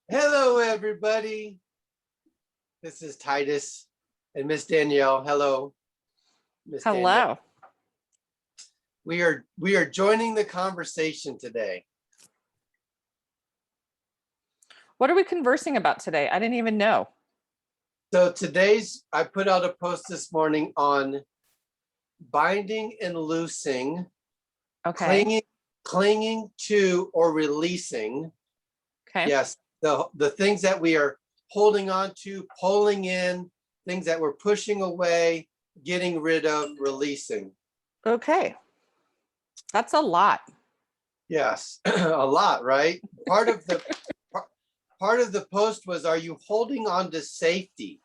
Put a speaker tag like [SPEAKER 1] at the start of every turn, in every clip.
[SPEAKER 1] Hello, everybody. This is Titus and Miss Danielle. Hello, Miss Danielle.
[SPEAKER 2] Hello.
[SPEAKER 1] We are joining the conversation today.
[SPEAKER 2] What are we conversing about today? I didn't even know.
[SPEAKER 1] So I put out a post this morning on binding and loosing,
[SPEAKER 2] Okay.
[SPEAKER 1] clinging to or releasing.
[SPEAKER 2] Okay.
[SPEAKER 1] Yes, the things that we are holding on to, pulling in, things that we're pushing away, getting rid of, releasing.
[SPEAKER 2] Okay. That's a lot.
[SPEAKER 1] Yes, a lot, right? Part of the post was, are you holding on to safety?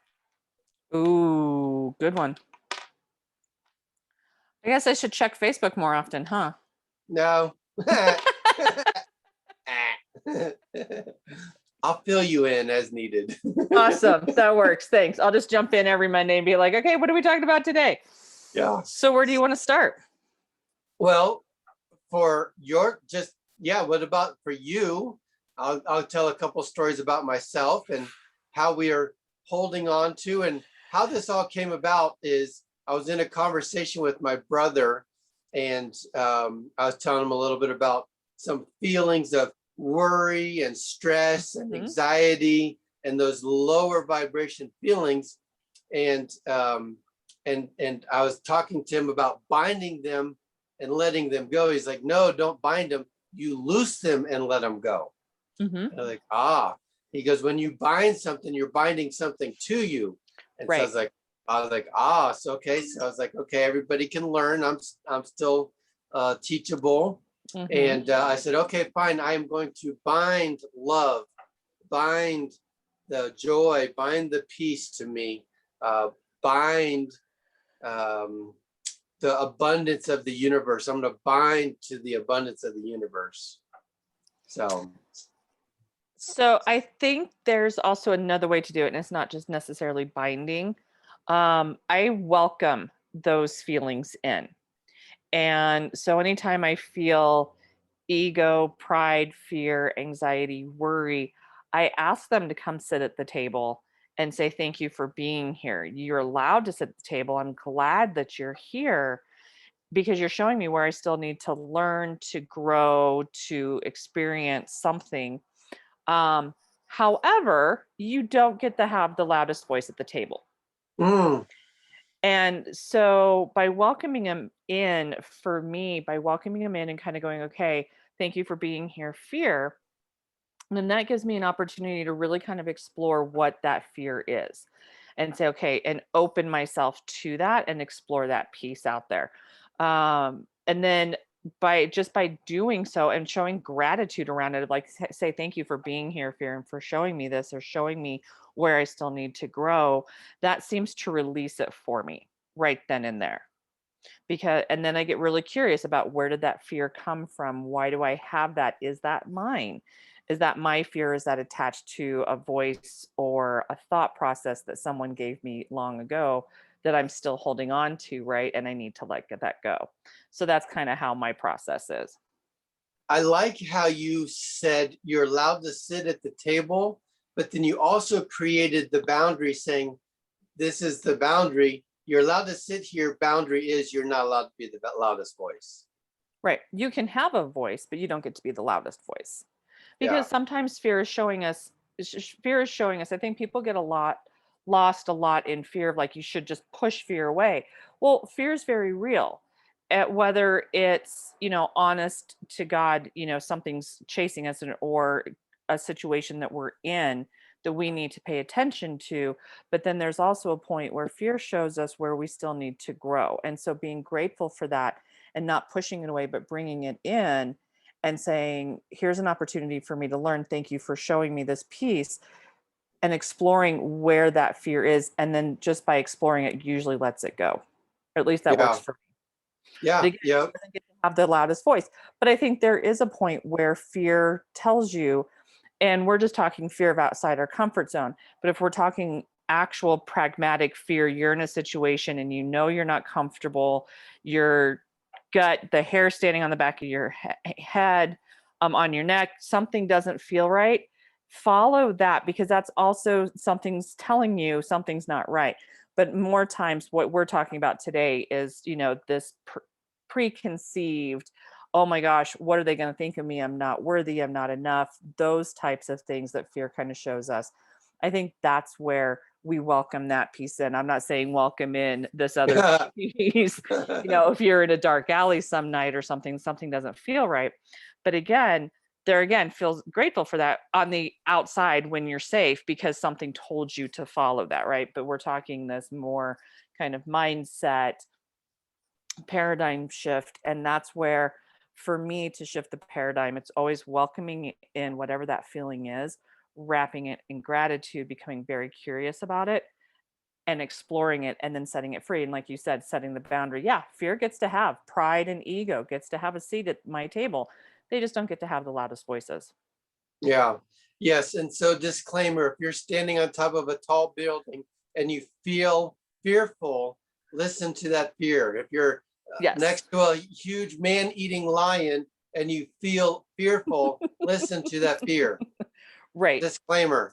[SPEAKER 2] Ooh, good one. I guess I should check Facebook more often, huh?
[SPEAKER 1] No. I'll fill you in as needed.
[SPEAKER 2] Awesome. That works. Thanks. I'll just jump in every Monday and be like, okay, what are we talking about today?
[SPEAKER 1] Yeah.
[SPEAKER 2] So where do you want to start?
[SPEAKER 1] Well, for your what about for you? I'll tell a couple stories about myself and how we are holding on to, and how this all came about is I was in a conversation with my brother, and I was telling him a little bit about some feelings of worry and stress and anxiety and those lower vibration feelings. And I was talking to him about binding them and letting them go. He's like, no, don't bind them. You loose them and let them go. And I'm like, he goes, when you bind something, you're binding something to you. And
[SPEAKER 2] Right.
[SPEAKER 1] so I was like, so okay. So I was like, okay, everybody can learn. I'm still teachable. And I said, okay, fine. I am going to bind love, bind the joy, bind the peace to me, bind the abundance of the universe. I'm going to bind to the abundance of the universe.
[SPEAKER 2] So I think there's also another way to do it, and it's not just necessarily binding. I welcome those feelings in. And so anytime I feel ego, pride, fear, anxiety, worry, I ask them to come sit at the table and say, thank you for being here. You're allowed to sit at the table. I'm glad that you're here because you're showing me where I still need to learn, to grow, to experience something. However, you don't get to have the loudest voice at the table. And so by welcoming them in, for me, by welcoming them in and kind of going, okay, thank you for being here, fear, then that gives me an opportunity to really kind of explore what that fear is and say, okay, and open myself to that and explore that piece out there. And then by doing so and showing gratitude around it, like say, thank you for being here, fear, and for showing me this or showing me where I still need to grow, that seems to release it for me right then and there. And then I get really curious about, where did that fear come from? Why do I have that? Is that mine? Is that my fear? Is that attached to a voice or a thought process that someone gave me long ago that I'm still holding on to, right? And I need to let that go. So that's kind of how my process is.
[SPEAKER 1] I like how you said you're allowed to sit at the table, but then you also created the boundary saying, this is the boundary. You're allowed to sit here. Boundary is you're not allowed to be the loudest voice.
[SPEAKER 2] Right. You can have a voice, but you don't get to be the loudest voice. Because sometimes fear is showing us, I think people get lost a lot in fear of, like, you should just push fear away. Well, fear is very real. Whether it's, honest to God, something's chasing us, or a situation that we're in that we need to pay attention to. But then there's also a point where fear shows us where we still need to grow. And so being grateful for that and not pushing it away, but bringing it in and saying, here's an opportunity for me to learn. Thank you for showing me this piece, and exploring where that fear is. And then just by exploring it, usually lets it go. Or at least that works for me.
[SPEAKER 1] Yeah.
[SPEAKER 2] Because it doesn't get to have the loudest voice. But I think there is a point where fear tells you, and we're just talking fear of outside our comfort zone. But if we're talking actual pragmatic fear, you're in a situation and you're not comfortable, your gut, the hair standing on the back of your head, on your neck, something doesn't feel right. follow that, because that's also something's telling you something's not right. But more times what we're talking about today is, this preconceived, oh my gosh, what are they going to think of me? I'm not worthy, I'm not enough. Those types of things that fear kind of shows us. I think that's where we welcome that piece in. I'm not saying welcome in this other piece, if you're in a dark alley some night or something doesn't feel right. But again, there again feels grateful for that on the outside when you're safe because something told you to follow that, right? But we're talking this more kind of mindset paradigm shift. And that's where, for me to shift the paradigm, it's always welcoming in whatever that feeling is, wrapping it in gratitude, becoming very curious about it and exploring it, and then setting it free. And like you said, setting the boundary. Yeah, fear gets to have, pride and ego gets to have a seat at my table. They just don't get to have the loudest voices.
[SPEAKER 1] Yeah. Yes. And so, disclaimer, if you're standing on top of a tall building and you feel fearful, listen to that fear. If you're
[SPEAKER 2] Yes.
[SPEAKER 1] next to a huge man eating lion and you feel fearful, listen to that fear.
[SPEAKER 2] Right.
[SPEAKER 1] Disclaimer.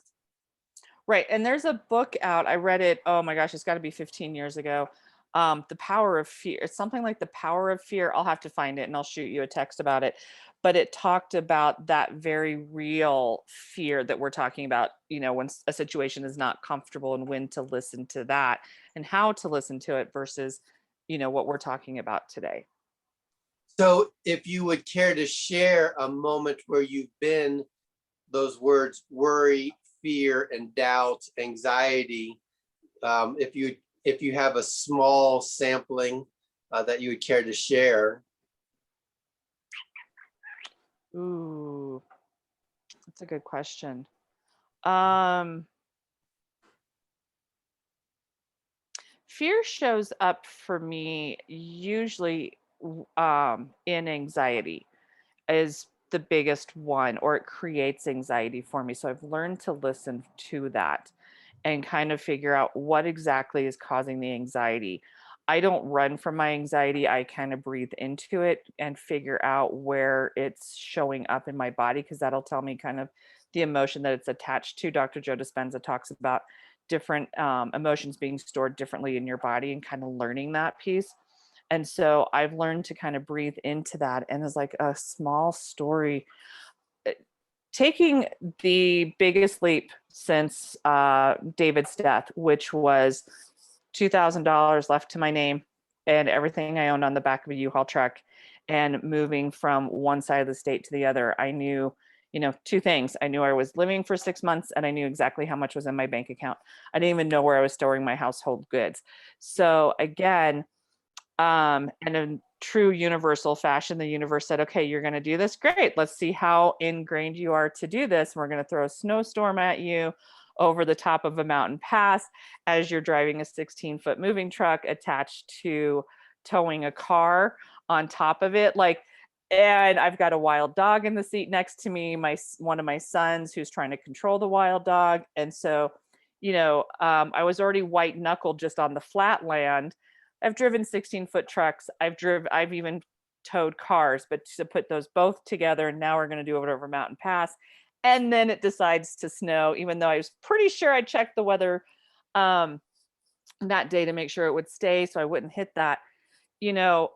[SPEAKER 2] Right. And there's a book out. I read it. Oh my gosh, it's got to be 15 years ago. The Power of Fear. It's something like The Power of Fear. I'll have to find it and I'll shoot you a text about it. But it talked about that very real fear that we're talking about, when a situation is not comfortable, and when to listen to that and how to listen to it versus, what we're talking about today.
[SPEAKER 1] So, if you would care to share a moment where you've been those words worry, fear, and doubt, anxiety, if you have a small sampling that you would care to share.
[SPEAKER 2] Ooh, that's a good question. Um, Fear shows up for me usually in anxiety is the biggest one, or it creates anxiety for me. So I've learned to listen to that and kind of figure out what exactly is causing the anxiety. I don't run from my anxiety. I kind of breathe into it and figure out where it's showing up in my body, because that'll tell me kind of the emotion that it's attached to. Dr. Joe Dispenza talks about different emotions being stored differently in your body and kind of learning that piece. And so I've learned to kind of breathe into that. And as like a small story, uh, taking the biggest leap since David's death, which was $2,000 left to my name and everything I owned on the back of a U-Haul truck, and moving from one side of the state to the other. I knew, two things. I knew I was living for 6 months, and I knew exactly how much was in my bank account. I didn't even know where I was storing my household goods. So again, in a true universal fashion, the universe said, okay, you're going to do this. Great. Let's see how ingrained you are to do this. We're going to throw a snowstorm at you over the top of a mountain pass as you're driving a 16-foot moving truck attached to towing a car on top of it. And I've got a wild dog in the seat next to me, one of my sons who's trying to control the wild dog. And so, I was already white knuckled just on the flat land. I've driven 16-foot trucks. I've even towed cars, but to put those both together, and now we're going to do it over Mountain Pass. And then it decides to snow, even though I was pretty sure I checked the weather that day to make sure it would stay so I wouldn't hit that. You know,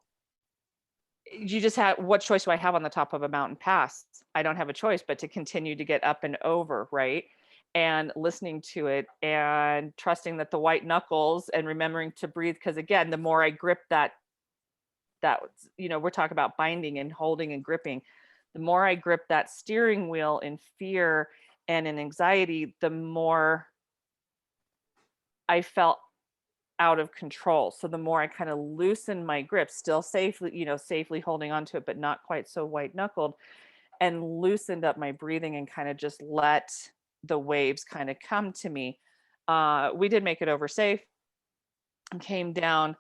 [SPEAKER 2] you just have, what choice do I have on the top of a mountain pass? I don't have a choice but to continue to get up and over, right? And listening to it and trusting that the white knuckles and remembering to breathe. Because again, the more I grip we're talking about binding and holding and gripping. The more I grip that steering wheel in fear and in anxiety, the more I felt out of control. So the more I kind of loosened my grip, still safely holding onto it, but not quite so white knuckled, and loosened up my breathing and kind of just let the waves kind of come to me. We did make it over safe and came down,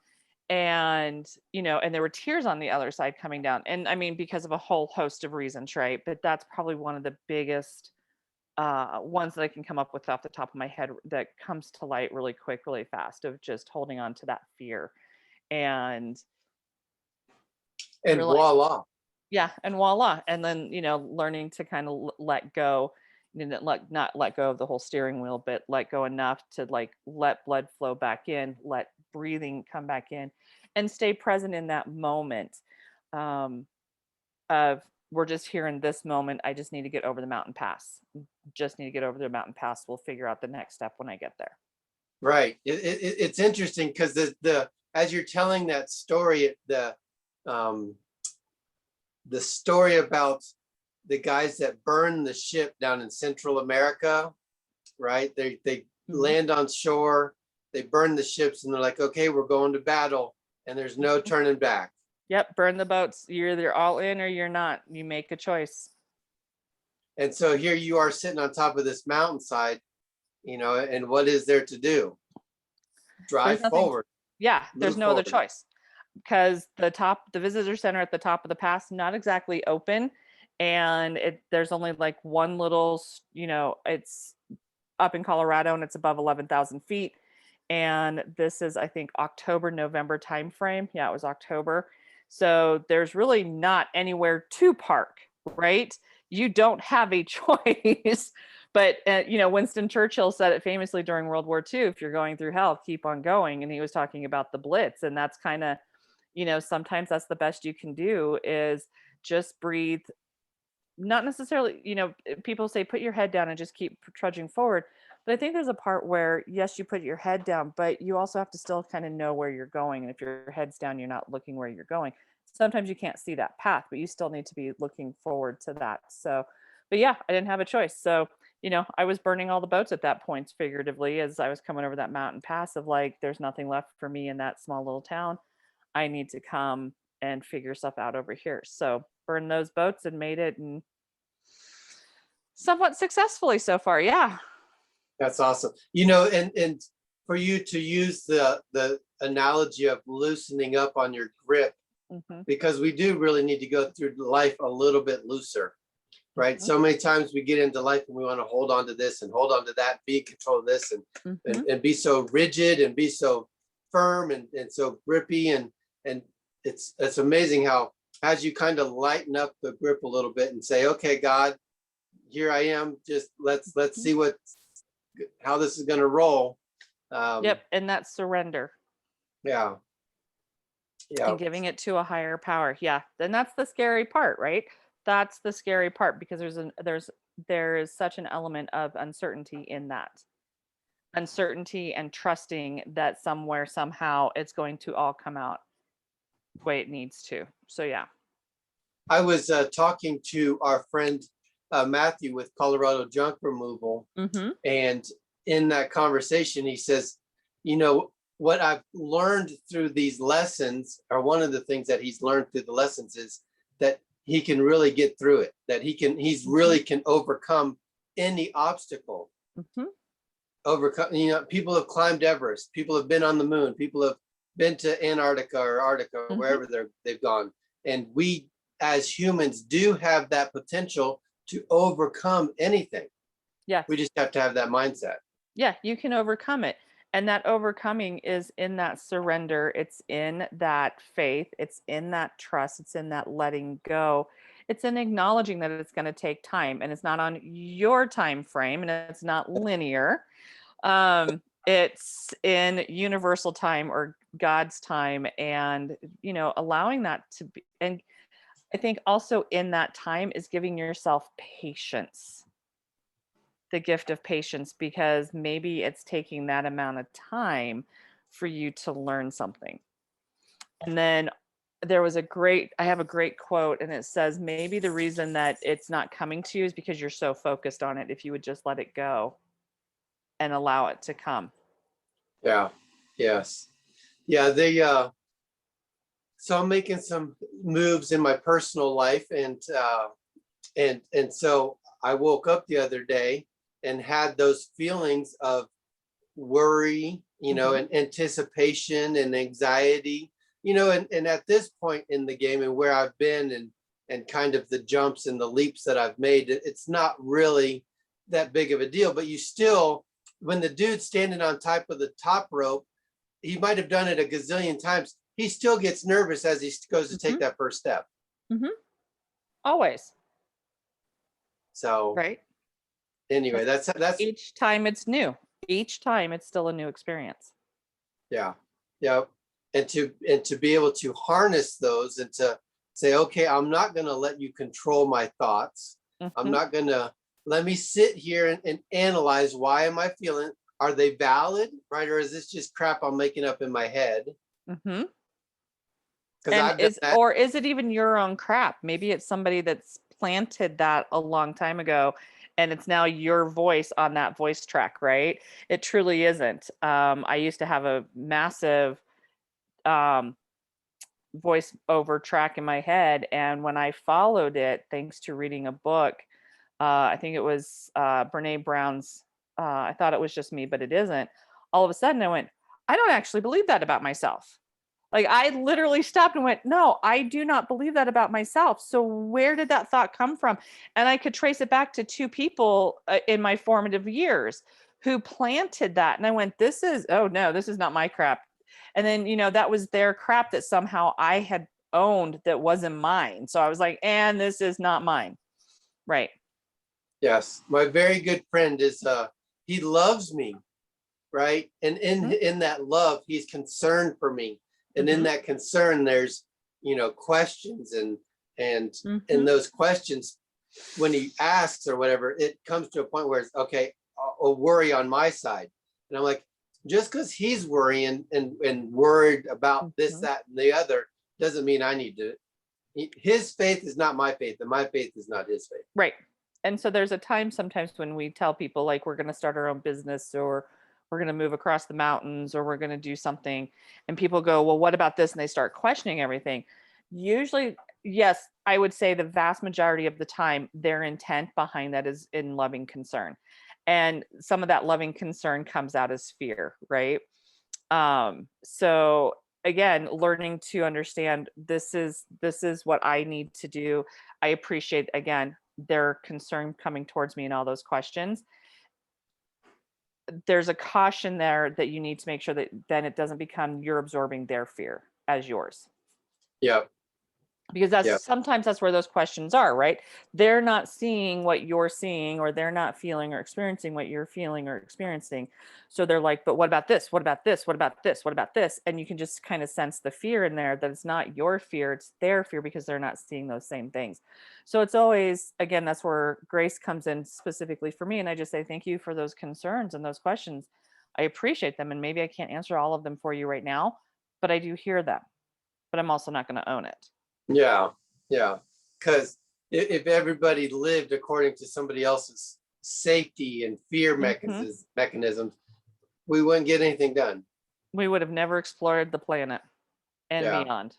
[SPEAKER 2] and and there were tears on the other side coming down. And I mean, because of a whole host of reasons, right? But that's probably one of the biggest ones that I can come up with off the top of my head that comes to light really quick, really fast, of just holding on to that fear and
[SPEAKER 1] And
[SPEAKER 2] realize,
[SPEAKER 1] voila.
[SPEAKER 2] yeah, and voila. And then, learning to kind of let go You didn't not let go of the whole steering wheel, but let go enough to like let blood flow back in, let breathing come back in, and stay present in that moment. Um, of we're just here in this moment. I just need to get over the mountain pass. Just need to get over the mountain pass. We'll figure out the next step when I get there.
[SPEAKER 1] Right. It's interesting because the as you're telling that story, um, the story about the guys that burned the ship down in Central America, right? They land on shore, they burn the ships, and they're like, okay, we're going to battle, and there's no turning back.
[SPEAKER 2] Yep, burn the boats. You're either all in or you're not. You make a choice.
[SPEAKER 1] And so here you are sitting on top of this mountainside, and what is there to do?
[SPEAKER 2] There's
[SPEAKER 1] Drive
[SPEAKER 2] nothing.
[SPEAKER 1] forward.
[SPEAKER 2] Yeah, there's
[SPEAKER 1] Move
[SPEAKER 2] no other
[SPEAKER 1] forward.
[SPEAKER 2] choice because the visitor center at the top of the pass, not exactly open, and there's only like one little, it's up in Colorado and it's above 11,000 feet. And this is, I think, October, November timeframe. Yeah, it was October. So there's really not anywhere to park, right? You don't have a choice. But, Winston Churchill said it famously during World War II, if you're going through hell, keep on going. And he was talking about the Blitz. And that's kind of, sometimes that's the best you can do is just breathe. Not necessarily, people say put your head down and just keep trudging forward. But I think there's a part where, yes, you put your head down, but you also have to still kind of know where you're going. And if your head's down, you're not looking where you're going. Sometimes you can't see that path, but you still need to be looking forward to that. So, but yeah, I didn't have a choice. So, I was burning all the boats at that point, figuratively, as I was coming over that mountain pass of like, there's nothing left for me in that small little town. I need to come and figure stuff out over here. So, burned those boats and made it, and somewhat successfully so far. Yeah.
[SPEAKER 1] That's awesome. And for you to use the analogy of loosening up on your grip, because we do really need to go through life a little bit looser, right? So many times we get into life and we want to hold on to this and hold on to that, be in control of this, and be so rigid and be so firm and so grippy, and it's amazing how as you kind of lighten up the grip a little bit and say, okay, God, here I am. Just let's see how this is going to roll.
[SPEAKER 2] Yep. And that's surrender.
[SPEAKER 1] Yeah. Yeah.
[SPEAKER 2] And giving it to a higher power. Yeah. Then that's the scary part, right? That's the scary part because there is such an element of uncertainty in that. Uncertainty and trusting that somewhere, somehow it's going to all come out the way it needs to. So yeah.
[SPEAKER 1] I was talking to our friend Matthew with Colorado Junk Removal, and in that conversation, he says, what I've learned through these lessons, or one of the things that he's learned through the lessons, is that he can really get through it. That he's really can overcome any obstacle. Overcome. People have climbed Everest. People have been on the moon. People have been to Antarctica or Arctica, or wherever they've gone. And we, as humans, do have that potential to overcome anything.
[SPEAKER 2] Yeah.
[SPEAKER 1] We just have to have that mindset.
[SPEAKER 2] Yeah, you can overcome it. And that overcoming is in that surrender. It's in that faith. It's in that trust. It's in that letting go. It's in acknowledging that it's going to take time and it's not on your time frame and it's not linear. It's in universal time or God's time, and, allowing that to be. And I think also in that time is giving yourself patience. The gift of patience, because maybe it's taking that amount of time for you to learn something. And then I have a great quote, and it says, maybe the reason that it's not coming to you is because you're so focused on it. If you would just let it go and allow it to come.
[SPEAKER 1] Yeah. Yes. Yeah. So I'm making some moves in my personal life, and so I woke up the other day and had those feelings of worry, and anticipation and anxiety, and at this point in the game and where I've been and kind of the jumps and the leaps that I've made, it's not really that big of a deal. But you still, when the dude's standing on top of the top rope, he might have done it a gazillion times. He still gets nervous as he goes to take that first step.
[SPEAKER 2] Always.
[SPEAKER 1] So,
[SPEAKER 2] right.
[SPEAKER 1] Anyway, that's
[SPEAKER 2] Each time it's new. Each time it's still a new experience.
[SPEAKER 1] yeah, yeah. And to be able to harness those and to say, okay, I'm not going to let you control my thoughts. I'm
[SPEAKER 2] Mhm,
[SPEAKER 1] not going to let me sit here and analyze, why am I feeling, are they valid, right? Or is this just crap I'm making up in my head?
[SPEAKER 2] mhm.
[SPEAKER 1] Because
[SPEAKER 2] And
[SPEAKER 1] I've done that.
[SPEAKER 2] is it even your own crap? Maybe it's somebody that's planted that a long time ago, and it's now your voice on that voice track, right? It truly isn't. I used to have a massive um, voice over track in my head, and when I followed it, thanks to reading a book, I think it was Brene Brown's. I thought it was just me, but it isn't. All of a sudden, I went, I don't actually believe that about myself. Like, I literally stopped and went, no, I do not believe that about myself. So where did that thought come from? And I could trace it back to two people in my formative years who planted that. And I went, oh no, this is not my crap. And then, that was their crap that somehow I had owned that wasn't mine. So I was like, and this is not mine. Right.
[SPEAKER 1] Yes, my very good friend is he loves me, right? And
[SPEAKER 2] Mm-hmm.
[SPEAKER 1] in that love, he's concerned for me. And in
[SPEAKER 2] Mm-hmm.
[SPEAKER 1] that concern, there's, questions, and
[SPEAKER 2] Mm-hmm.
[SPEAKER 1] in those questions, when he asks or whatever, it comes to a point where it's okay, a worry on my side. And I'm like, just because he's worrying and worried about this,
[SPEAKER 2] Mm-hmm.
[SPEAKER 1] that, and the other doesn't mean I need to. His faith is not my faith, and my faith is not his faith.
[SPEAKER 2] Right. And so there's a time sometimes when we tell people like we're going to start our own business, or we're going to move across the mountains, or we're going to do something, and people go, well, what about this? And they start questioning everything. Usually, yes, I would say the vast majority of the time, their intent behind that is in loving concern. And some of that loving concern comes out as fear, right? So again, learning to understand this is what I need to do. I appreciate, again, their concern coming towards me and all those questions. There's a caution there that you need to make sure that then it doesn't become you're absorbing their fear as yours,
[SPEAKER 1] Yeah,
[SPEAKER 2] because
[SPEAKER 1] yeah,
[SPEAKER 2] that's where those questions are, right? They're not seeing what you're seeing, or they're not feeling or experiencing what you're feeling or experiencing. So they're like, but what about this, what about this, what about this, what about this? And you can just kind of sense the fear in there, that it's not your fear, it's their fear, because they're not seeing those same things. So it's always, again, that's where grace comes in specifically for me. And I just say thank you for those concerns and those questions. I appreciate them, and maybe I can't answer all of them for you right now, but I do hear them. But I'm also not going to own it.
[SPEAKER 1] yeah, yeah. Because if everybody lived according to somebody else's safety and fear
[SPEAKER 2] Hmm.
[SPEAKER 1] mechanisms, we wouldn't get anything done.
[SPEAKER 2] We would have never explored the planet and
[SPEAKER 1] Yeah.
[SPEAKER 2] beyond.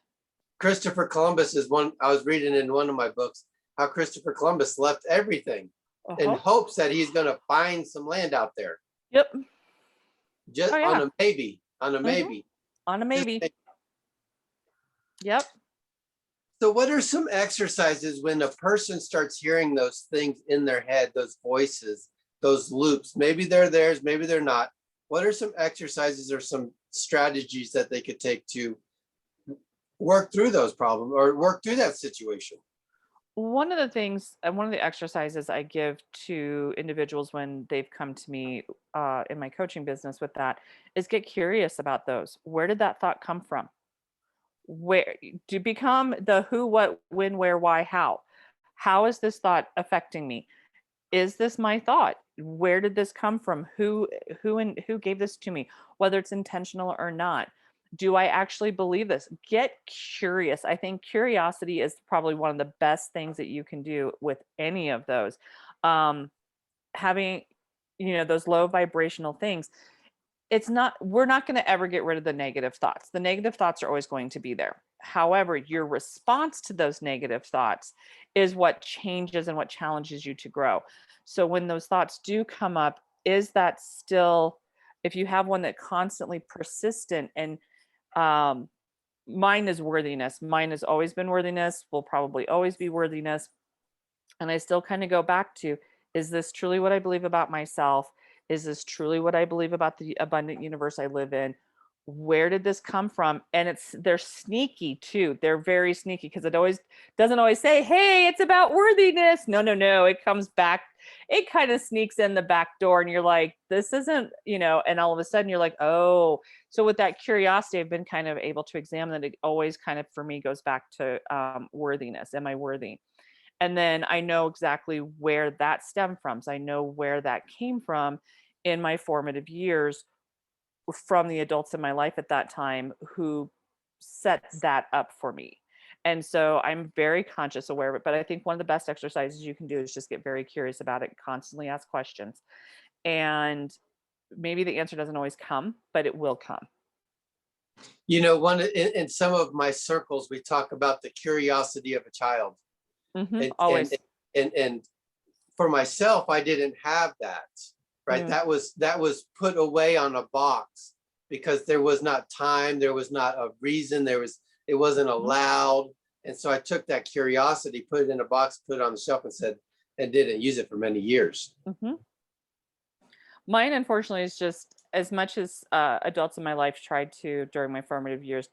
[SPEAKER 1] Christopher Columbus is one. I was reading in one of my books how Christopher Columbus left everything in
[SPEAKER 2] Uh-huh.
[SPEAKER 1] hopes that he's going to find some land out there,
[SPEAKER 2] Yep.
[SPEAKER 1] just
[SPEAKER 2] Oh
[SPEAKER 1] on
[SPEAKER 2] yeah.
[SPEAKER 1] a maybe, on a
[SPEAKER 2] Hmm.
[SPEAKER 1] maybe.
[SPEAKER 2] On a
[SPEAKER 1] Just
[SPEAKER 2] maybe. Yep.
[SPEAKER 1] so, what are some exercises when a person starts hearing those things in their head, those voices, those loops? Maybe they're theirs, maybe they're not. What are some exercises or some strategies that they could take to work through those problems or work through that situation?
[SPEAKER 2] One of the things and one of the exercises I give to individuals when they've come to me in my coaching business with that is get curious about those. Where did that thought come from? Where to become the who, what, when, where, why, how? How is this thought affecting me? Is this my thought? Where did this come from? Who gave this to me? Whether it's intentional or not. Do I actually believe this? Get curious. I think curiosity is probably one of the best things that you can do with any of those. Um, Having, those low vibrational things, we're not going to ever get rid of the negative thoughts. The negative thoughts are always going to be there. However, your response to those negative thoughts is what changes and what challenges you to grow. So when those thoughts do come up, is that still, if you have one that constantly persistent, and um mine is worthiness. Mine has always been worthiness, will probably always be worthiness. And I still kind of go back to, is this truly what I believe about myself? Is this truly what I believe about the abundant universe I live in? where did this come from? And they're sneaky too. They're very sneaky because it always doesn't always say, hey, it's about worthiness. No, no, no. It comes back. It kind of sneaks in the back door and you're like, this isn't, and all of a sudden you're like, oh, so with that curiosity, I've been kind of able to examine that. It always kind of, for me, goes back to worthiness. Am I worthy? And then I know exactly where that stemmed from. So I know where that came from in my formative years from the adults in my life at that time who set that up for me. And so I'm very conscious aware of it. But I think one of the best exercises you can do is just get very curious about it, constantly ask questions. And maybe the answer doesn't always come, but it will come.
[SPEAKER 1] One in some of my circles, we talk about the curiosity of a child. And,
[SPEAKER 2] Always.
[SPEAKER 1] and for myself, I didn't have that. Right. That was put away on a box because there was not time. There was not a reason. It wasn't allowed. And so I took that curiosity, put it in a box, put it on the shelf and didn't use it for many years.
[SPEAKER 2] Mine, unfortunately, is just as much as adults in my life tried to, during my formative years,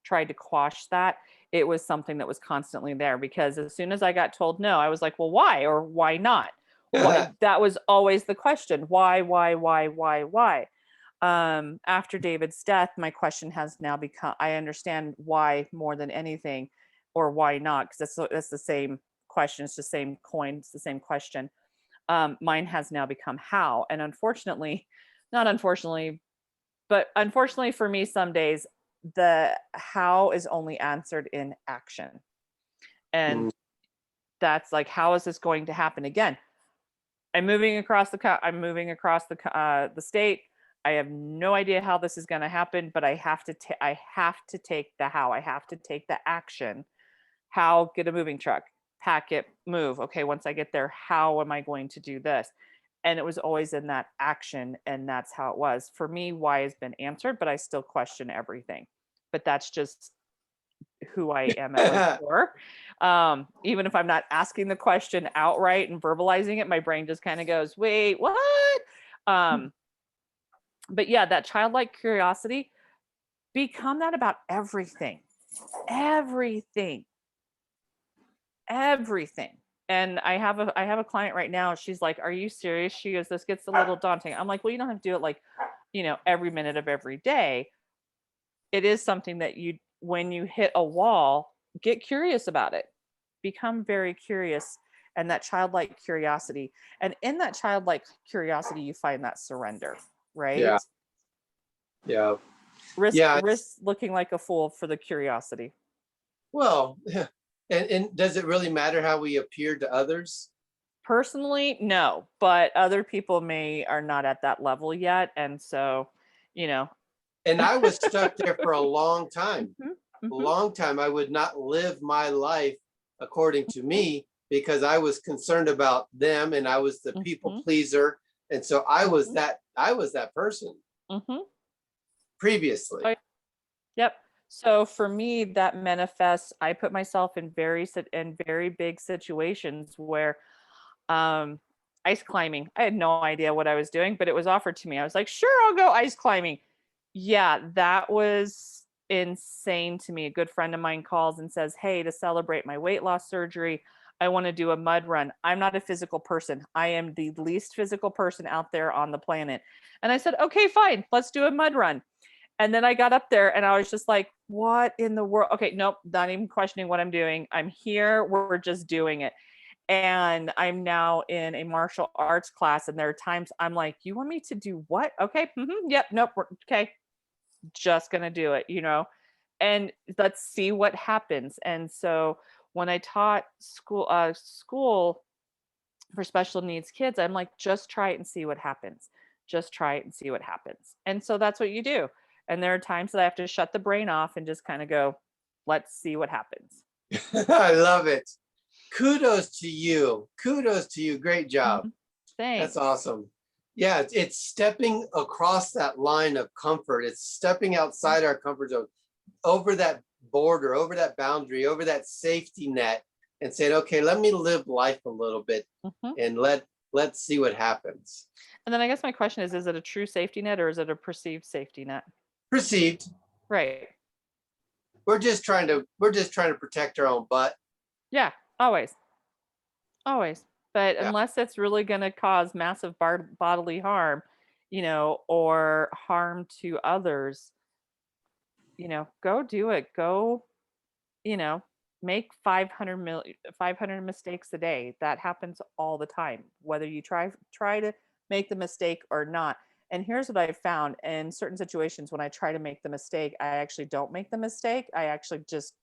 [SPEAKER 2] tried to quash that. It was something that was constantly there because as soon as I got told no, I was like, well, why or why not? That was always the question. Why? After David's death, my question has now become, I understand why more than anything, or why not, because that's the same question. It's the same coin. It's the same question. Mine has now become how. And unfortunately, not unfortunately, but unfortunately for me, some days the how is only answered in action. And that's like, how is this going to happen again? I'm moving across the state. I have no idea how this is going to happen, but I have to take the how. I have to take the action. How? Get a moving truck, pack it, move. Okay, once I get there, how am I going to do this? And it was always in that action, and that's how it was. For me, why has been answered, but I still question everything. But that's just who I am at my core. Even if I'm not asking the question outright and verbalizing it, my brain just kind of goes, wait, what? But yeah, that childlike curiosity, become that about everything. Everything. And I have a client right now. She's like, are you serious? She goes, this gets a little daunting. I'm like, well, you don't have to do it like, every minute of every day. It is something that when you hit a wall, get curious about it. Become very curious, and that childlike curiosity. And in that childlike curiosity, you find that surrender, right?
[SPEAKER 1] Yeah.
[SPEAKER 2] Risk looking like a fool for the curiosity.
[SPEAKER 1] Well, and does it really matter how we appear to others?
[SPEAKER 2] Personally, no, but other people are not at that level yet. And so,
[SPEAKER 1] And I was stuck there for a long time. A long time. I would not live my life according to me because I was concerned about them, and I was the people pleaser. And so I was that person previously.
[SPEAKER 2] Yep. So for me, that manifests. I put myself in very big situations where, ice climbing. I had no idea what I was doing, but it was offered to me. I was like, sure, I'll go ice climbing. Yeah, that was insane to me. A good friend of mine calls and says, hey, to celebrate my weight loss surgery, I want to do a mud run. I'm not a physical person. I am the least physical person out there on the planet. And I said, okay, fine, let's do a mud run. And then I got up there and I was just like, what in the world? Okay, nope, not even questioning what I'm doing. I'm here. We're just doing it. And I'm now in a martial arts class. And there are times I'm like, you want me to do what? Okay. Yep. Nope. Okay. Just going to do it, and let's see what happens. And so when I taught school for special needs kids, I'm like, just try it and see what happens. Just try it and see what happens. And so that's what you do. And there are times that I have to shut the brain off and just kind of go, let's see what happens.
[SPEAKER 1] I love it. Kudos to you. Great job.
[SPEAKER 2] Thanks.
[SPEAKER 1] That's awesome. Yeah, it's stepping across that line of comfort. It's stepping outside our comfort zone, over that border, over that boundary, over that safety net, and saying, okay, let me live life a little bit and let's see what happens.
[SPEAKER 2] And then I guess my question is it a true safety net or is it a perceived safety net?
[SPEAKER 1] Perceived.
[SPEAKER 2] Right.
[SPEAKER 1] We're just trying to protect our own butt.
[SPEAKER 2] Yeah, always. Always. But
[SPEAKER 1] Yeah.
[SPEAKER 2] unless it's really going to cause massive bodily harm, or harm to others, go do it. Go, you know, make 500 mistakes a day. That happens all the time, whether you try to make the mistake or not. And here's what I've found in certain situations: when I try to make the mistake, I actually don't make the mistake. I actually just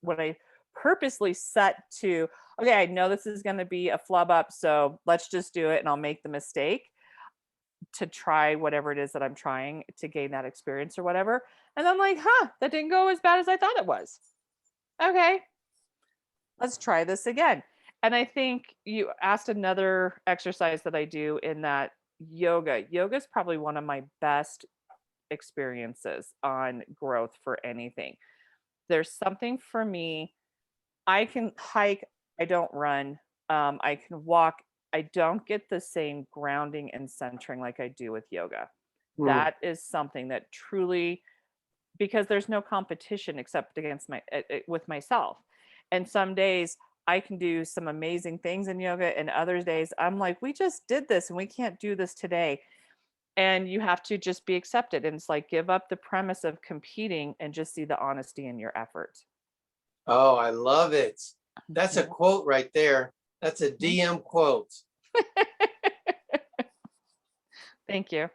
[SPEAKER 2] when I purposely set to, okay, I know this is going to be a flub up, so let's just do it and I'll make the mistake to try whatever it is that I'm trying to gain that experience or whatever. And I'm like, that didn't go as bad as I thought it was. Okay, let's try this again. And I think you asked another exercise that I do in that yoga. Yoga is probably one of my best experiences on growth for anything. There's something for me. I can hike, I don't run. I can walk. I don't get the same grounding and centering like I do with yoga.
[SPEAKER 1] Mm.
[SPEAKER 2] That is something that truly, because there's no competition except against with myself. And some days I can do some amazing things in yoga, and other days I'm like, we just did this and we can't do this today. And you have to just be accepted. And it's like, give up the premise of competing and just see the honesty in your effort.
[SPEAKER 1] Oh, I love it. That's a
[SPEAKER 2] Mhm.
[SPEAKER 1] quote right there. That's a
[SPEAKER 2] Mhm.
[SPEAKER 1] DM quote.
[SPEAKER 2] Thank you.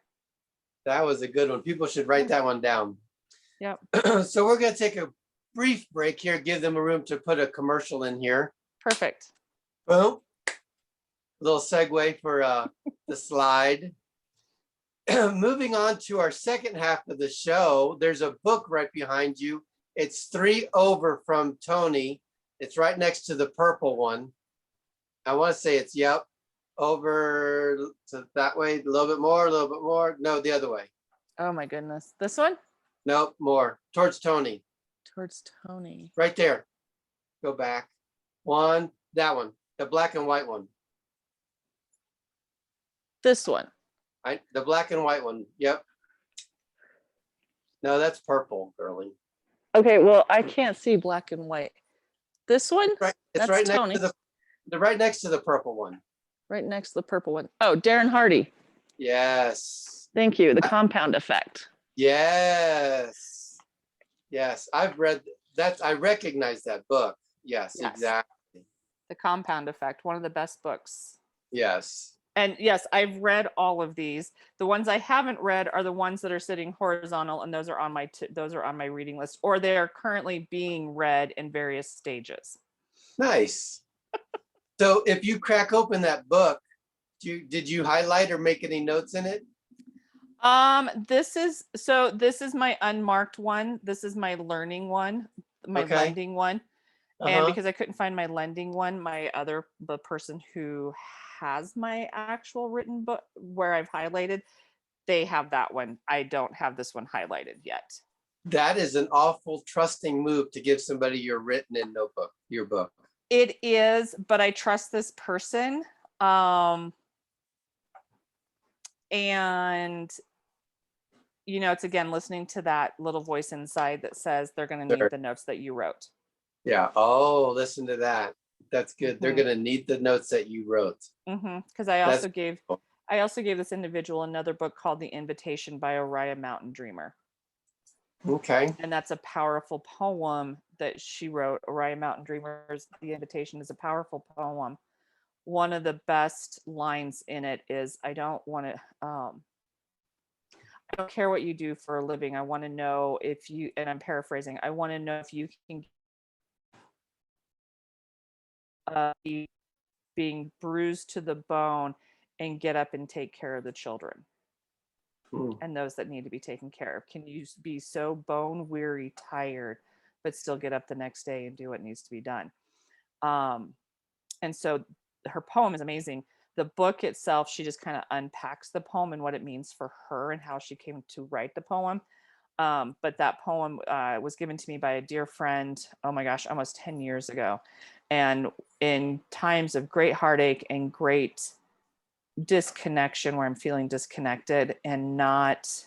[SPEAKER 1] That was a good one. People should write that one down.
[SPEAKER 2] Yep.
[SPEAKER 1] So we're going to take a brief break here, give them a room to put a commercial in here.
[SPEAKER 2] Perfect.
[SPEAKER 1] Boom. Little segue for the slide. Moving on to our second half of the show, there's a book right behind you. It's 3 Over from Tony. It's right next to the purple one. I want to say it's, yep, over to that way, a little bit more, a little bit more. No, the other way.
[SPEAKER 2] Oh my goodness. This one?
[SPEAKER 1] Nope, more towards Tony.
[SPEAKER 2] Towards Tony.
[SPEAKER 1] Right there. Go back. One, that one, the black and white one.
[SPEAKER 2] This one.
[SPEAKER 1] The black and white one. Yep. No, that's purple, girly.
[SPEAKER 2] Okay, well, I can't see black and white. This one?
[SPEAKER 1] Right. It's
[SPEAKER 2] That's
[SPEAKER 1] right
[SPEAKER 2] Tony.
[SPEAKER 1] next to the right next to the purple one.
[SPEAKER 2] Right next to the purple one. Oh, Darren Hardy.
[SPEAKER 1] Yes.
[SPEAKER 2] Thank you. The compound effect.
[SPEAKER 1] Yes. Yes. I've read that. I recognize that book. Yes, exactly.
[SPEAKER 2] The compound effect. One of the best books.
[SPEAKER 1] Yes.
[SPEAKER 2] And yes, I've read all of these. The ones I haven't read are the ones that are sitting horizontal, and those are on my reading list, or they are currently being read in various stages.
[SPEAKER 1] Nice. So if you crack open that book, did you highlight or make any notes in it?
[SPEAKER 2] This is my unmarked one. This is my learning one, my lending one. And because I couldn't find my lending one, the person who has my actual written book where I've highlighted, they have that one. I don't have this one highlighted yet.
[SPEAKER 1] That is an awful trusting move to give somebody your written in notebook, your book.
[SPEAKER 2] It is, but I trust this person. And it's again listening to that little voice inside that says they're going to need the notes that you wrote.
[SPEAKER 1] Yeah. Oh, listen to that. That's good. They're going to need the notes that you wrote.
[SPEAKER 2] Because I also gave this individual another book called The Invitation by Oriah Mountain Dreamer.
[SPEAKER 1] Okay.
[SPEAKER 2] And that's a powerful poem that she wrote. Oriah Mountain Dreamer's The Invitation is a powerful poem. One of the best lines in it is, I don't care what you do for a living. I want to know if you, and I'm paraphrasing, I want to know if you can being bruised to the bone and get up and take care of the children and those that need to be taken care of. Can you be so bone weary, tired, but still get up the next day and do what needs to be done? And so her poem is amazing. The book itself, she just kind of unpacks the poem and what it means for her and how she came to write the poem. But that poem was given to me by a dear friend, oh my gosh, almost 10 years ago. And in times of great heartache and great disconnection, where I'm feeling disconnected and not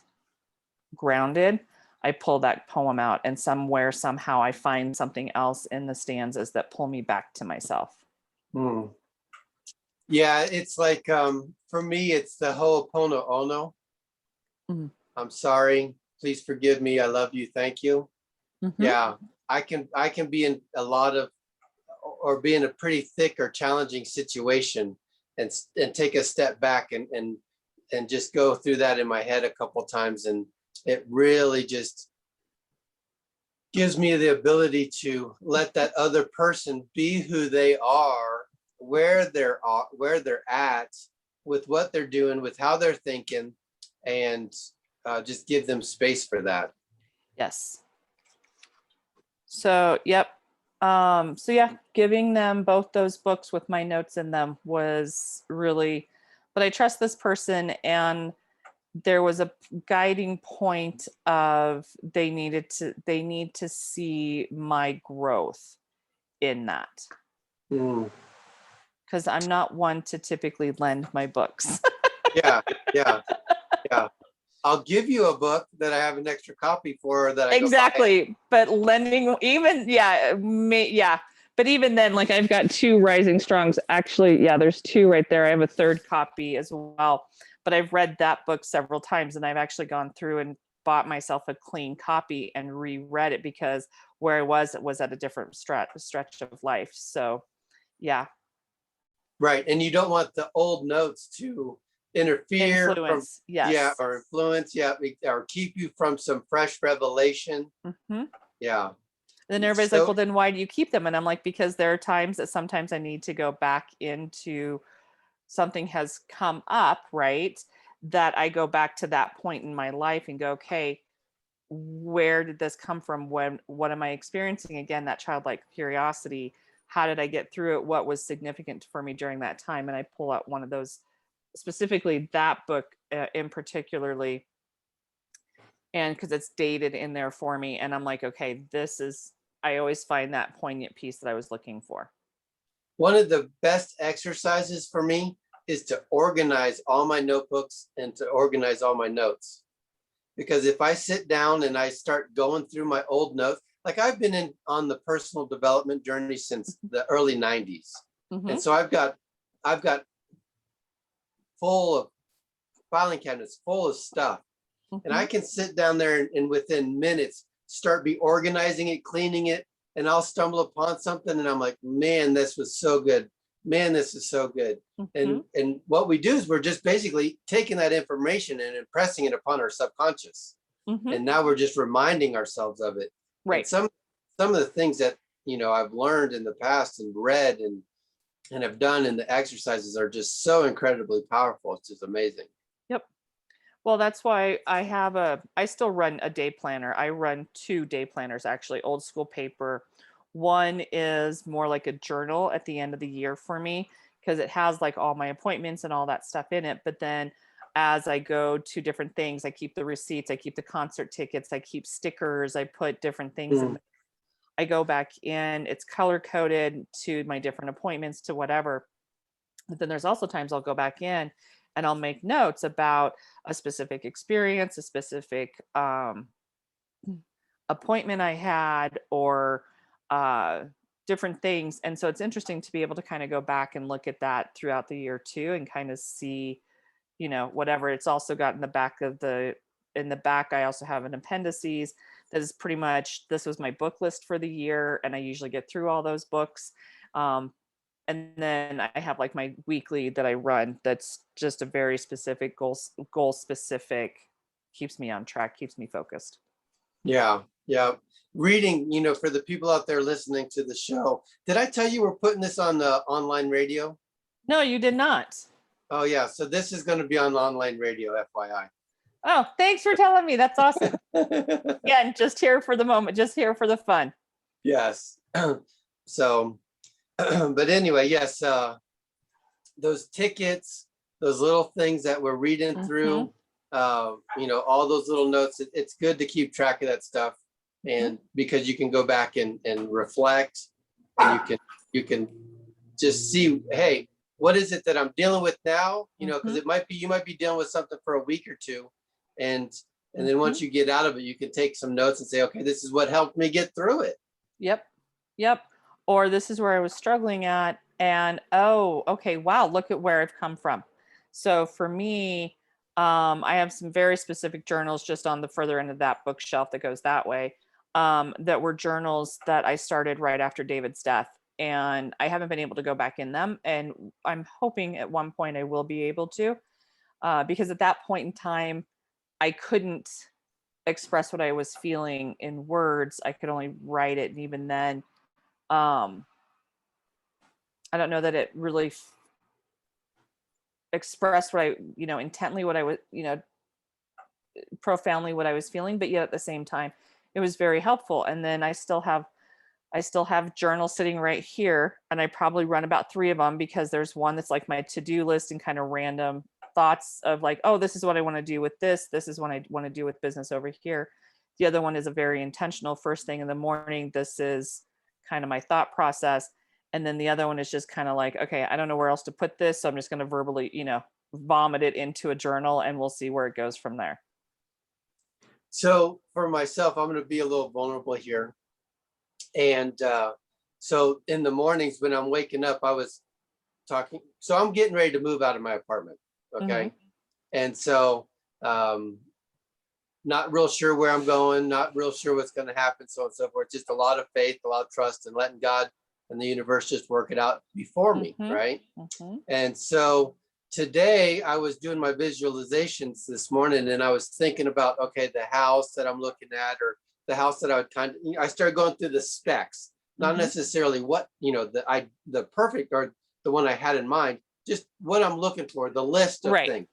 [SPEAKER 2] grounded, I pull that poem out, and somewhere, somehow I find something else in the stanzas that pull me back to myself.
[SPEAKER 1] Hmm. Yeah, it's like for me, it's the Ho'oponopono.
[SPEAKER 2] Mhm.
[SPEAKER 1] I'm sorry. Please forgive me. I love you. Thank you.
[SPEAKER 2] Mhm.
[SPEAKER 1] Yeah, I can be in a lot of, or be in a pretty thick or challenging situation, and take a step back and just go through that in my head a couple times, and it really just gives me the ability to let that other person be who they are, where they're at, with what they're doing, with how they're thinking, and just give them space for that.
[SPEAKER 2] Yes. So, yep. So yeah, giving them both those books with my notes in them was really, but I trust this person, and there was a guiding point of they need to see my growth in that,
[SPEAKER 1] Mm.
[SPEAKER 2] because I'm not one to typically lend my books.
[SPEAKER 1] Yeah, yeah, yeah. I'll give you a book that I have an extra copy for, that I go buy it.
[SPEAKER 2] Exactly. But lending, even, yeah, yeah. But even then, like, I've got 2 Rising Strongs. Actually, yeah, there's 2 right there. I have a 3rd copy as well. But I've read that book several times, and I've actually gone through and bought myself a clean copy and reread it, because where I was, it was at a different stretch of life. So, yeah,
[SPEAKER 1] Right, and you don't want the old notes to interfere from,
[SPEAKER 2] influence.
[SPEAKER 1] yeah,
[SPEAKER 2] Yes.
[SPEAKER 1] or influence, yeah, or keep you from some fresh revelation.
[SPEAKER 2] Hmm.
[SPEAKER 1] Yeah.
[SPEAKER 2] Then everybody's like,
[SPEAKER 1] So
[SPEAKER 2] well, then why do you keep them? And I'm like, because there are times that sometimes I need to go back into something has come up, right? That I go back to that point in my life and go, okay, where did this come from? What am I experiencing? Again, that childlike curiosity. How did I get through it? What was significant for me during that time? And I pull out one of those, specifically that book in particularly, and because it's dated in there for me. And I'm like, okay, I always find that poignant piece that I was looking for.
[SPEAKER 1] one of the best exercises for me is to organize all my notebooks and to organize all my notes. Because if I sit down and I start going through my old notes, like I've been on the personal development journey since the early 90s.
[SPEAKER 2] Mm-hmm.
[SPEAKER 1] And so I've got full of filing cabinets full of stuff. And I
[SPEAKER 2] Mm-hmm.
[SPEAKER 1] can sit down there and within minutes start be organizing it, cleaning it, and I'll stumble upon something and I'm like, man, this was so good. Man, this is so good.
[SPEAKER 2] Mm-hmm.
[SPEAKER 1] And what we do is we're just basically taking that information and impressing it upon our subconscious.
[SPEAKER 2] Mm-hmm.
[SPEAKER 1] And now we're just reminding ourselves of it. And
[SPEAKER 2] Right.
[SPEAKER 1] some of the things that I've learned in the past and read and have done in the exercises are just so incredibly powerful. It's just amazing.
[SPEAKER 2] Yep. Well, that's why I still run a day planner. I run 2 day planners, actually, old school paper. One is more like a journal at the end of the year for me, because it has like all my appointments and all that stuff in it. But then as I go to different things, I keep the receipts, I keep the concert tickets, I keep stickers, I put different things in.
[SPEAKER 1] Mm.
[SPEAKER 2] I go back in, it's color coded to my different appointments, to whatever. But then there's also times I'll go back in and I'll make notes about a specific experience, a specific appointment I had, or uh, different things. And so it's interesting to be able to kind of go back and look at that throughout the year too, and kind of see, whatever. It's also got in the back, I also have an appendices that is pretty much, this was my book list for the year. And I usually get through all those books. Um, and then I have like my weekly that I run, that's just a very specific goal specific, keeps me on track, keeps me focused.
[SPEAKER 1] Yeah, yeah. Reading, for the people out there listening to the show, did I tell you we're putting this on the online radio?
[SPEAKER 2] No, you did not.
[SPEAKER 1] Oh yeah, so this is going to be on online radio, FYI.
[SPEAKER 2] Oh, thanks for telling me. That's awesome. Again, just here for the moment, just here for the fun.
[SPEAKER 1] Yes. So, but anyway, yes, those tickets, those little things that we're reading
[SPEAKER 2] Mm-hmm.
[SPEAKER 1] through, all those little notes, it's good to keep track of that stuff. And because you can go back and reflect, and you can just see, hey, what is it that I'm dealing with now? Because
[SPEAKER 2] Mm-hmm.
[SPEAKER 1] you might be dealing with something for a week or two, and And then once you get out of it, you can take some notes and say, okay, this is what helped me get through it.
[SPEAKER 2] Yep. Yep. Or this is where I was struggling at. And oh, okay, wow, look at where I've come from. So for me, I have some very specific journals just on the further end of that bookshelf that goes that way, that were journals that I started right after David's death. And I haven't been able to go back in them. And I'm hoping at one point I will be able to, because at that point in time, I couldn't express what I was feeling in words. I could only write it. And even then, I don't know that it really expressed what I, intently what I was, profoundly what I was feeling, but yet at the same time, it was very helpful. And then I still have journals sitting right here, and I probably run about 3 of them, because there's one that's like my to-do list and kind of random thoughts of like, oh, this is what I want to do with this. This is what I want to do with business over here. The other one is a very intentional first thing in the morning. This is kind of my thought process. And then the other one is just kind of like, okay, I don't know where else to put this. So I'm just going to verbally, vomit it into a journal, and we'll see where it goes from there.
[SPEAKER 1] So for myself, I'm going to be a little vulnerable here. And so in the mornings when I'm waking up, I was talking. So I'm getting ready to move out of my apartment. Okay. And so not real sure where I'm going, not real sure what's going to happen, so on and so forth. Just a lot of faith, a lot of trust, and letting God and the universe just work it out before me. Right. And so today I was doing my visualizations this morning, and I was thinking about, okay, the house that I'm looking at, or the house that I would I started going through the specs, not necessarily what, the perfect or the one I had in mind, just what I'm looking for, the list of things,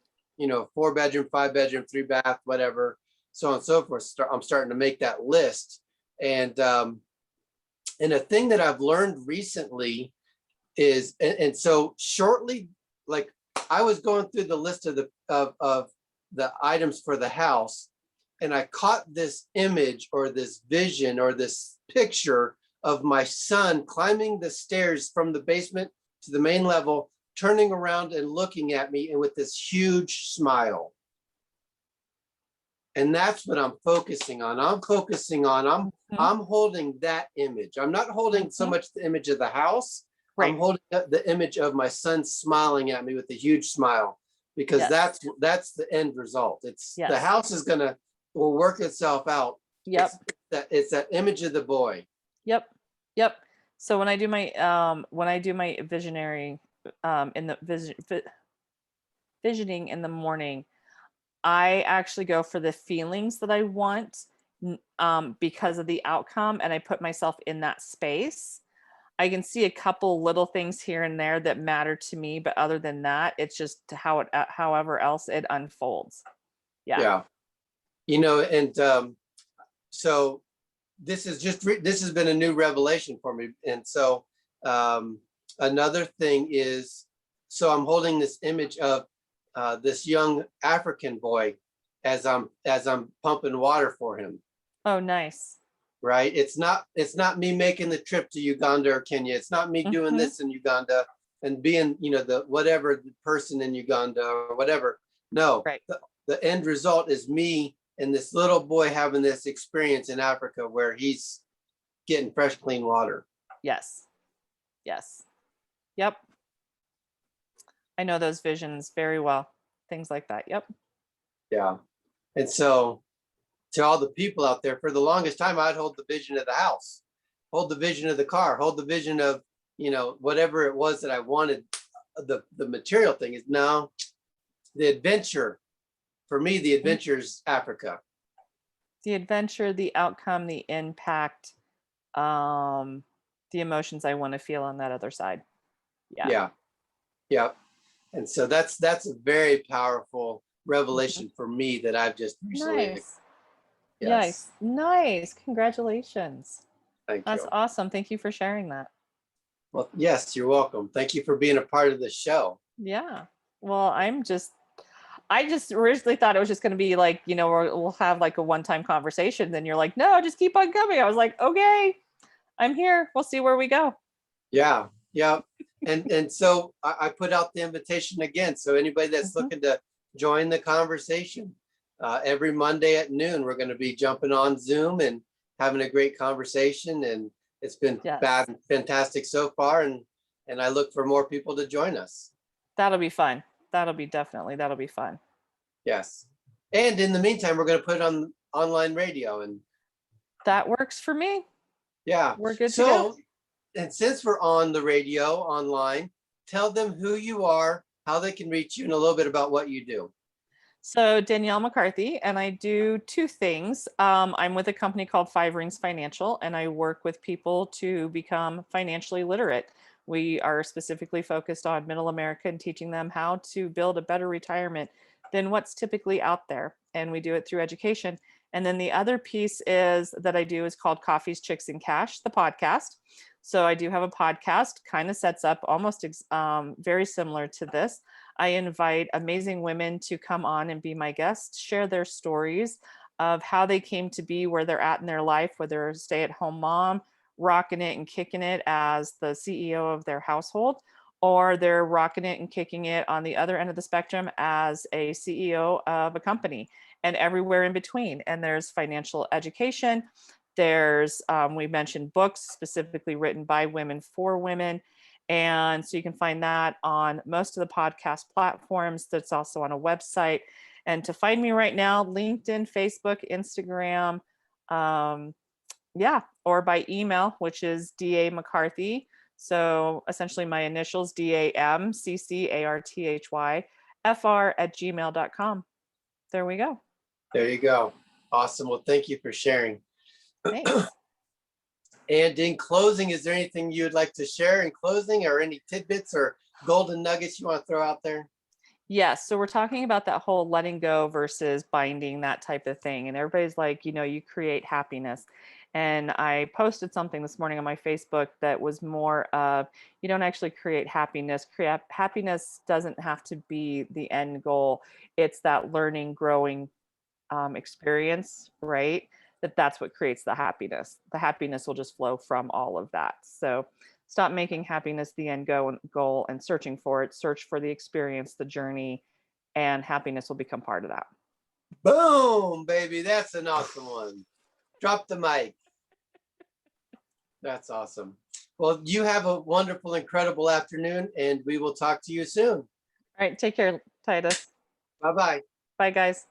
[SPEAKER 1] 4 bedroom, 5 bedroom, 3 bath, whatever, so on and so forth. I'm starting to make that list. And a thing that I've learned recently is, and so shortly, like I was going through the list of the items for the house, and I caught this image or this vision or this picture of my son climbing the stairs from the basement to the main level, turning around and looking at me, and with this huge smile. And that's what I'm focusing on. I'm holding that image. I'm not holding so much the image of the house. Right. I'm holding the image of my son smiling at me with a huge smile, because that's the end result. It's the house will work itself out.
[SPEAKER 2] Yep.
[SPEAKER 1] It's that image of the boy.
[SPEAKER 2] Yep. So when I do my visionary in the visioning in the morning, I actually go for the feelings that I want because of the outcome, and I put myself in that space. I can see a couple little things here and there that matter to me, but other than that, it's just however else it unfolds. Yeah. And so this has been a new revelation for me. And so another thing is, so I'm holding this image of this young African boy as I'm pumping water for him. Oh, nice.
[SPEAKER 1] Right. It's not me making the trip to Uganda or Kenya. It's not me doing this in Uganda and being, the whatever the person in Uganda or whatever. No, right. The end result is me and this little boy having this experience in Africa where he's getting fresh, clean water.
[SPEAKER 2] Yes. Yep. I know those visions very well. Things like that. Yep. Yeah.
[SPEAKER 1] And so to all the people out there, for the longest time, I'd hold the vision of the house, hold the vision of the car, hold the vision of, whatever it was that I wanted. The material thing is now the adventure. For me, the adventure is Africa.
[SPEAKER 2] The adventure, the outcome, the impact, the emotions I want to feel on that other side.
[SPEAKER 1] Yeah. And so that's a very powerful revelation for me that I've just recently.
[SPEAKER 2] Nice. Congratulations.
[SPEAKER 1] Thank you.
[SPEAKER 2] That's awesome. Thank you for sharing that.
[SPEAKER 1] Well, yes, you're welcome. Thank you for being a part of the show.
[SPEAKER 2] Yeah. Well, I just originally thought it was just going to be like, we'll have like a one-time conversation. Then you're like, no, just keep on coming. I was like, okay, I'm here. We'll see where we go.
[SPEAKER 1] Yeah. And so I put out the invitation again. So anybody that's looking to join the conversation, every Monday at noon. We're going to be jumping on Zoom and having a great conversation. And it's been
[SPEAKER 2] Yes.
[SPEAKER 1] fantastic so far. And I look for more people to join us.
[SPEAKER 2] That'll be fun. That'll be fun.
[SPEAKER 1] Yes. And in the meantime, we're going to put it on online radio. And
[SPEAKER 2] That works for me.
[SPEAKER 1] yeah.
[SPEAKER 2] We're good to go.
[SPEAKER 1] So, and since we're on the radio online, tell them who you are, how they can reach you, and a little bit about what you do.
[SPEAKER 2] So Danielle McCarthy, and I do two things. I'm with a company called Five Rings Financial, and I work with people to become financially literate. We are specifically focused on middle America and teaching them how to build a better retirement than what's typically out there. And we do it through education. And then the other piece is that I do is called Coffees, Chicks, and Cash, the podcast. So I do have a podcast, kind of sets up almost very similar to this. I invite amazing women to come on and be my guests, share their stories of how they came to be where they're at in their life, whether they're a stay-at-home mom, rocking it and kicking it as the CEO of their household, or they're rocking it and kicking it on the other end of the spectrum as a CEO of a company, and everywhere in between. And there's financial education. There's, we mentioned books specifically written by women for women. And so you can find that on most of the podcast platforms. That's also on a website. And to find me right now, LinkedIn, Facebook, Instagram, or by email, which is DA McCarthy. So essentially my initials, DAMCCARTHYFR@gmail.com. There we go.
[SPEAKER 1] There you go. Awesome. Well, thank you for sharing.
[SPEAKER 2] Thanks.
[SPEAKER 1] And in closing, is there anything you'd like to share in closing, or any tidbits or golden nuggets you want to throw out there?
[SPEAKER 2] Yes. So we're talking about that whole letting go versus binding, that type of thing. And everybody's like, you create happiness. And I posted something this morning on my Facebook that was more of, you don't actually create happiness. Happiness doesn't have to be the end goal. It's that learning, growing experience, right? That's what creates the happiness. The happiness will just flow from all of that. So stop making happiness the end goal and searching for it. Search for the experience, the journey, and happiness will become part of that.
[SPEAKER 1] Boom, baby. That's an awesome one. Drop the mic. That's awesome. Well, you have a wonderful, incredible afternoon, and we will talk to you soon.
[SPEAKER 2] All right. Take care, Titus.
[SPEAKER 1] Bye-bye.
[SPEAKER 2] Bye, guys.